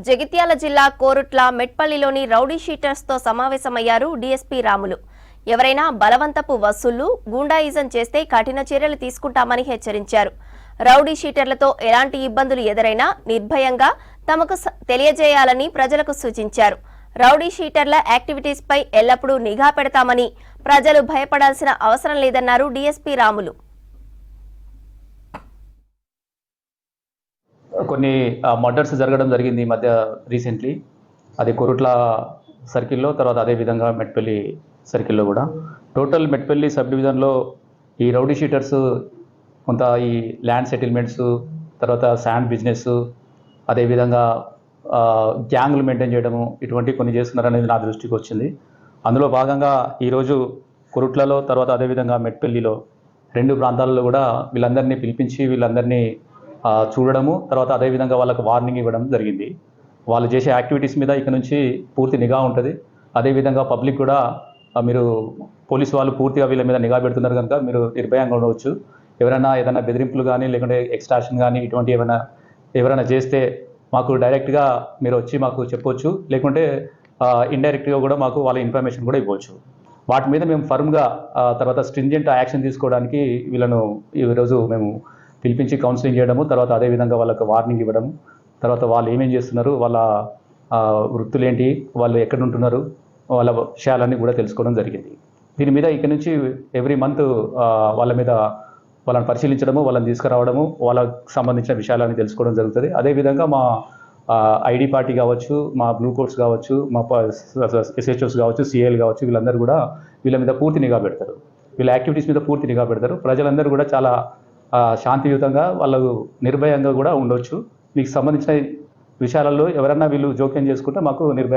జగిత్యాల జిల్లా Korutla మెట్పల్లిలోని rowdy sheeters తో సమావేశమయ్యారు డీఎస్పీ రాములు. ఎవరైనా బలవంతపు వసూళ్లు, గూండాయిజం చేస్తే కఠిన చర్యలు తీసుకుంటామని హెచ్చరించారు. రౌడీ షీటర్లతో ఎలాంటి ఇబ్బందులు ఎదురైనా నిర్భయంగా తమకు తెలియజేయాలని ప్రజలకు సూచించారు. రౌడీ షీటర్ల యాక్టివిటీస్ పై ఎల్లప్పుడూ నిఘా పెడతామని, ప్రజలు భయపడాల్సిన అవసరం లేదన్నారు డీఎస్పీ రాములు. కొన్ని మర్డర్స్ జరగడం జరిగింది ఈ మధ్య రీసెంట్లీ. అది కొరుట్ల సర్కిల్లో, తర్వాత అదేవిధంగా మెట్పల్లి సర్కిల్లో కూడా. టోటల్ మెట్పల్లి సబ్ డివిజన్లో ఈ రౌడీ షీటర్స్ కొంత ఈ ల్యాండ్ సెటిల్మెంట్స్, తర్వాత శాండ్ బిజినెస్, అదేవిధంగా గ్యాంగ్లు మెయింటైన్ చేయడము, ఇటువంటి కొన్ని చేస్తున్నారనేది నా దృష్టికి వచ్చింది. అందులో భాగంగా ఈరోజు కొరుట్లలో, తర్వాత అదేవిధంగా మెట్పల్లిలో రెండు ప్రాంతాలలో కూడా వీళ్ళందరినీ పిలిపించి వీళ్ళందరినీ చూడడము, తర్వాత అదేవిధంగా వాళ్ళకు వార్నింగ్ ఇవ్వడం జరిగింది. వాళ్ళు చేసే యాక్టివిటీస్ మీద ఇక నుంచి పూర్తి నిఘా ఉంటుంది. అదేవిధంగా పబ్లిక్ కూడా మీరు పోలీసు వాళ్ళు పూర్తిగా వీళ్ళ మీద నిఘా పెడుతున్నారు కనుక మీరు నిర్భయంగా ఉండవచ్చు. ఏదైనా బెదిరింపులు కానీ, లేకుంటే ఎక్స్ట్రాక్షన్ కానీ ఇటువంటి ఎవరైనా చేస్తే మాకు డైరెక్ట్గా మీరు వచ్చి మాకు చెప్పవచ్చు, లేకుంటే ఇండైరెక్ట్గా కూడా మాకు వాళ్ళ ఇన్ఫర్మేషన్ కూడా ఇవ్వచ్చు. వాటి మీద మేము ఫర్మ్గా తర్వాత స్ట్రింజెంట్ యాక్షన్ తీసుకోవడానికి వీళ్ళను ఈరోజు మేము పిలిపించి కౌన్సిలింగ్ చేయడము, తర్వాత అదేవిధంగా వాళ్ళకు వార్నింగ్ ఇవ్వడము, తర్వాత వాళ్ళు ఏమేం చేస్తున్నారు, వాళ్ళ వృత్తులేంటి, వాళ్ళు ఎక్కడ ఉంటున్నారు, వాళ్ళ విషయాలన్నీ కూడా తెలుసుకోవడం జరిగింది. దీని మీద ఇక నుంచి ఎవ్రీ మంత్ వాళ్ళని పరిశీలించడము, వాళ్ళని తీసుకురావడము, వాళ్ళకు సంబంధించిన విషయాలన్నీ తెలుసుకోవడం జరుగుతుంది. అదేవిధంగా మా ఐడి పార్టీ కావచ్చు, మా బ్లూ కోట్స్ కావచ్చు, మా ఎస్హెచ్ఓస్ కావచ్చు, సిఐలు కావచ్చు, వీళ్ళందరూ కూడా వీళ్ళ మీద పూర్తి నిఘా పెడతారు. వీళ్ళ యాక్టివిటీస్ మీద పూర్తి నిఘా పెడతారు. ప్రజలందరూ కూడా చాలా శాంతియుతంగా, వాళ్ళు నిర్భయంగా కూడా ఉండొచ్చు. మీకు సంబంధించిన విషయాలలో ఎవరన్నా వీళ్ళు జోక్యం చేసుకుంటే మాకు నిర్భయంగా